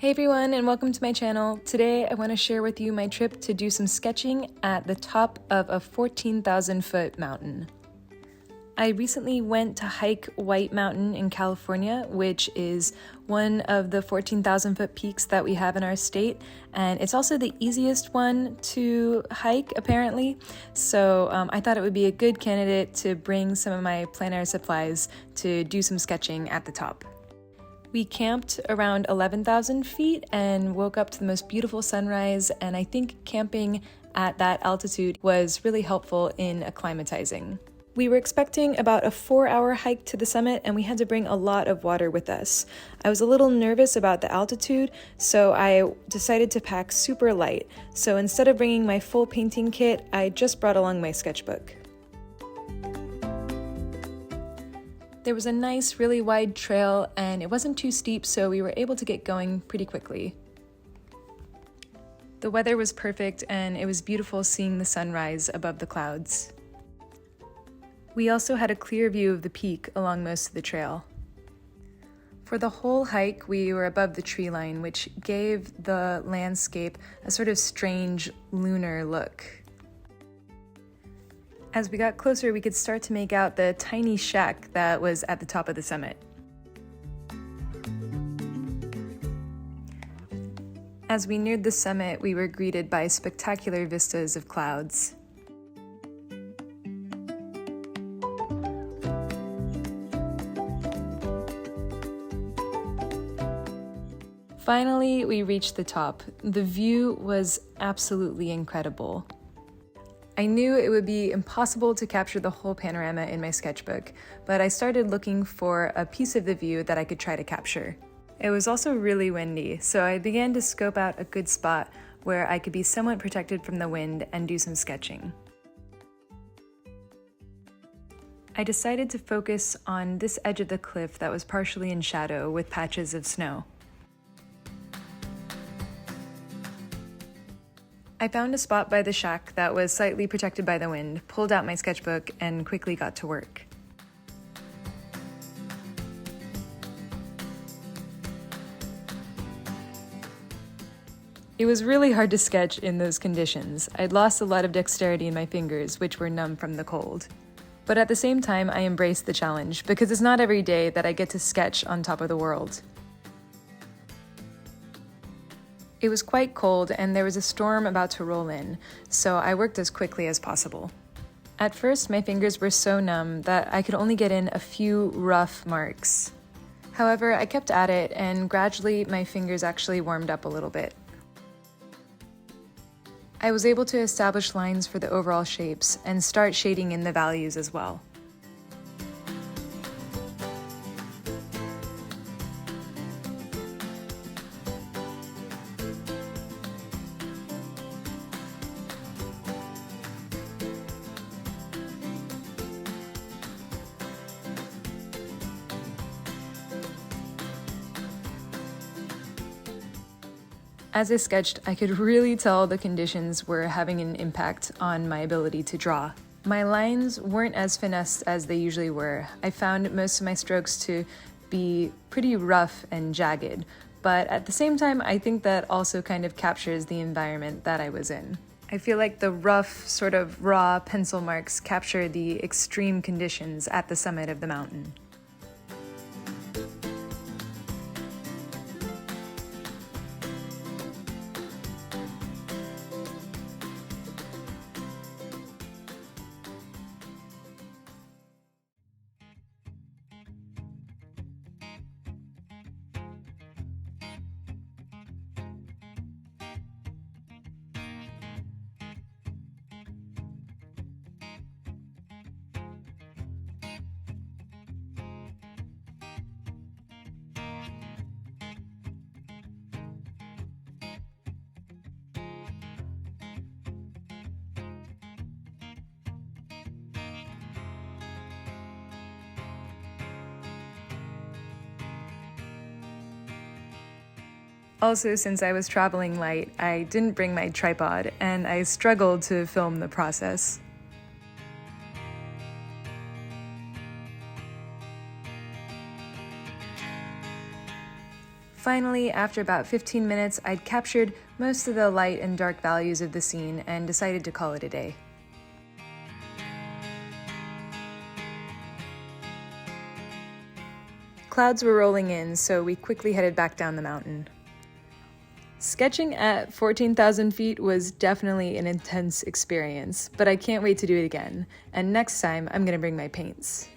Hey everyone, and welcome to my channel. Today I want to share with you my trip to do some sketching at the top of a 14,000 foot mountain. I recently went to hike White Mountain in California, which is one of the 14,000 foot peaks that we have in our state, and it's also the easiest one to hike apparently, so I thought it would be a good candidate to bring some of my plein air supplies to do some sketching at the top. We camped around 11,000 feet and woke up to the most beautiful sunrise, and I think camping at that altitude was really helpful in acclimatizing. We were expecting about a 4-hour hike to the summit, and we had to bring a lot of water with us. I was a little nervous about the altitude, so I decided to pack super light. So instead of bringing my full painting kit, I just brought along my sketchbook. There was a nice, really wide trail, and it wasn't too steep, so we were able to get going pretty quickly. The weather was perfect, and it was beautiful seeing the sunrise above the clouds. We also had a clear view of the peak along most of the trail. For the whole hike, we were above the tree line, which gave the landscape a sort of strange lunar look. As we got closer, we could start to make out the tiny shack that was at the top of the summit. As we neared the summit, we were greeted by spectacular vistas of clouds. Finally, we reached the top. The view was absolutely incredible. I knew it would be impossible to capture the whole panorama in my sketchbook, but I started looking for a piece of the view that I could try to capture. It was also really windy, so I began to scope out a good spot where I could be somewhat protected from the wind and do some sketching. I decided to focus on this edge of the cliff that was partially in shadow with patches of snow. I found a spot by the shack that was slightly protected by the wind, pulled out my sketchbook, and quickly got to work. It was really hard to sketch in those conditions. I'd lost a lot of dexterity in my fingers, which were numb from the cold. But at the same time, I embraced the challenge, because it's not every day that I get to sketch on top of the world. It was quite cold, and there was a storm about to roll in, so I worked as quickly as possible. At first, my fingers were so numb that I could only get in a few rough marks. However, I kept at it, and gradually my fingers actually warmed up a little bit. I was able to establish lines for the overall shapes and start shading in the values as well. As I sketched, I could really tell the conditions were having an impact on my ability to draw. My lines weren't as finessed as they usually were. I found most of my strokes to be pretty rough and jagged, but at the same time, I think that also kind of captures the environment that I was in. I feel like the rough, sort of raw pencil marks capture the extreme conditions at the summit of the mountain. Also, since I was traveling light, I didn't bring my tripod, and I struggled to film the process. Finally, after about 15 minutes, I'd captured most of the light and dark values of the scene and decided to call it a day. Clouds were rolling in, so we quickly headed back down the mountain. Sketching at 14,000 feet was definitely an intense experience, but I can't wait to do it again, and next time I'm gonna bring my paints.